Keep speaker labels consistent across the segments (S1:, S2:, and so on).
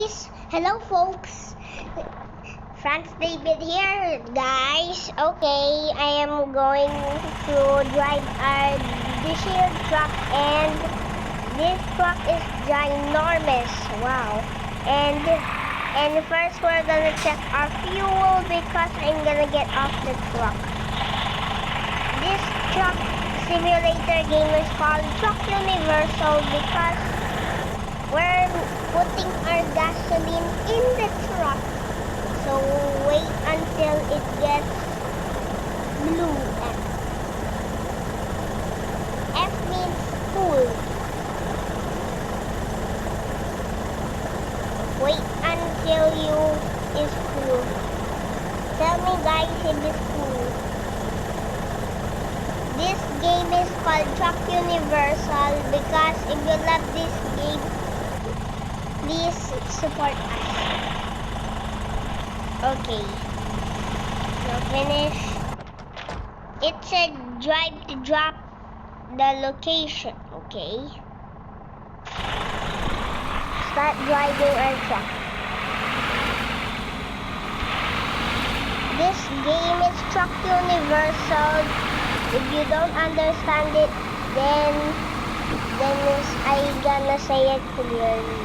S1: Hello folks, Franz David here guys. Okay, I am going to drive a diesel truck and this truck is ginormous. Wow. And first we're gonna check our fuel because I'm gonna get off the truck. This truck simulator game is called Truck Universal because we're putting our gasoline in the truck. So wait until it gets blue. F means full. Wait until you is full. Tell me guys if it's full. This game is called Truck Universal because if you love this game, please support us. Okay. Now finish. It said drive to drop the location. Okay. Start driving our truck. This game is Truck Universal. If you don't understand it, then I gonna say it clearly.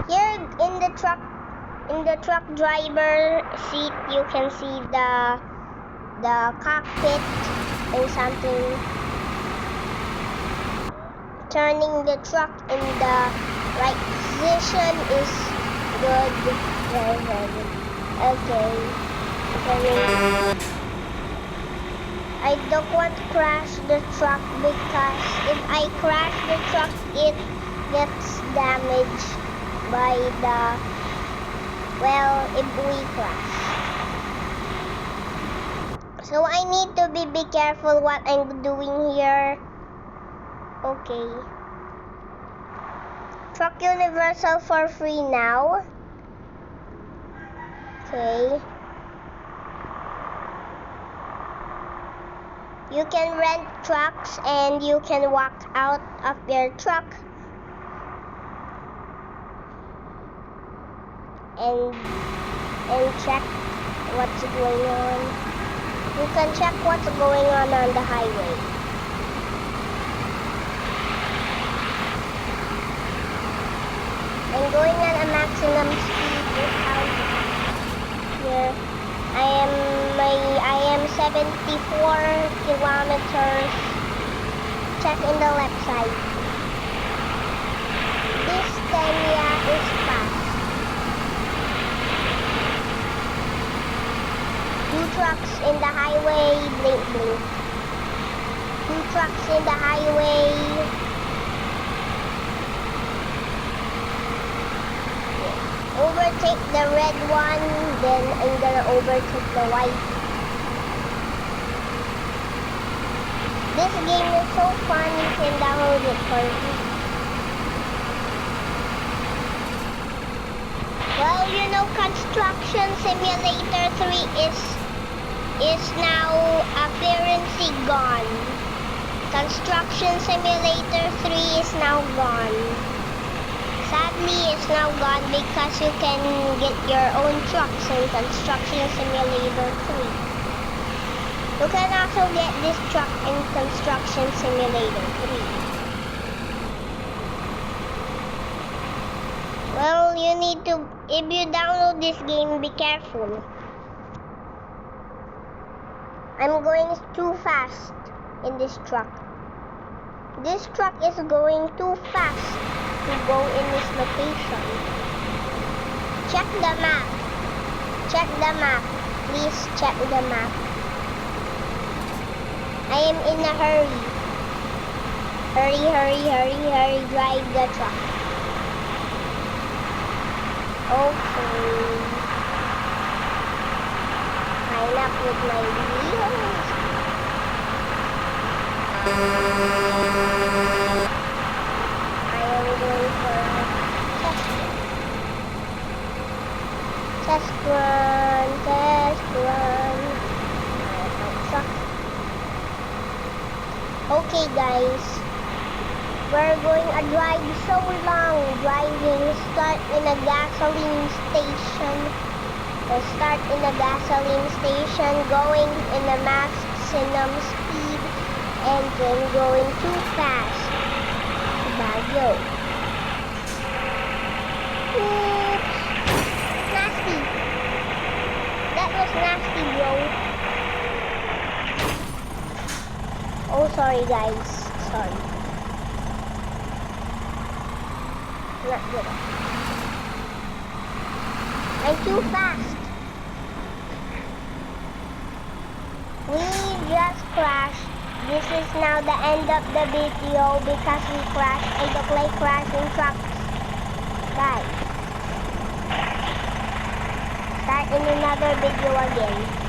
S1: Here in the truck driver seat, you can see the cockpit and something. Turning the truck in the right position is good. Very good. Okay. I don't want to crash the truck because if I crash the truck, it gets damaged by if we crash. So I need to be careful what I'm doing here. Okay. Truck Universal for free now. Okay. You can rent trucks and you can walk out of your truck and check what's going on. You can check what's going on the highway. I'm going at a maximum speed without here. I am 74 kilometers. Check in the left side. This Kenya is fast. Two trucks in the highway, blink blink. Two trucks in the highway. Overtake the red one, then I'm gonna overtake the white. This game is so fun, you can download it for free. Well, you know, Construction Simulator 3 is now apparently gone. Construction Simulator 3 is now gone. Sadly, it's now gone because you can get your own trucks in Construction Simulator 3. You can also get this truck in Construction Simulator 3. Well, you need to, if you download this game, be careful. I'm going too fast in this truck. This truck is going too fast to go in this location. Check the map. Check the map. Please check the map. I am in a hurry. Hurry, hurry, hurry, hurry. Drive the truck. Okay. Line up with my wheels. Test run, test run. Okay guys, We're going a drive so long. Driving. Start in a gasoline station. Start in a gasoline station. Going in a maximum speed. Engine going too fast. Baguio. Oops. Nasty. That was nasty, bro. Oh, sorry, guys. Sorry. Not good. I'm too fast. We just crashed. This is now the end of the video because we crashed. I don't like crashing trucks. Bye. Start in another video again.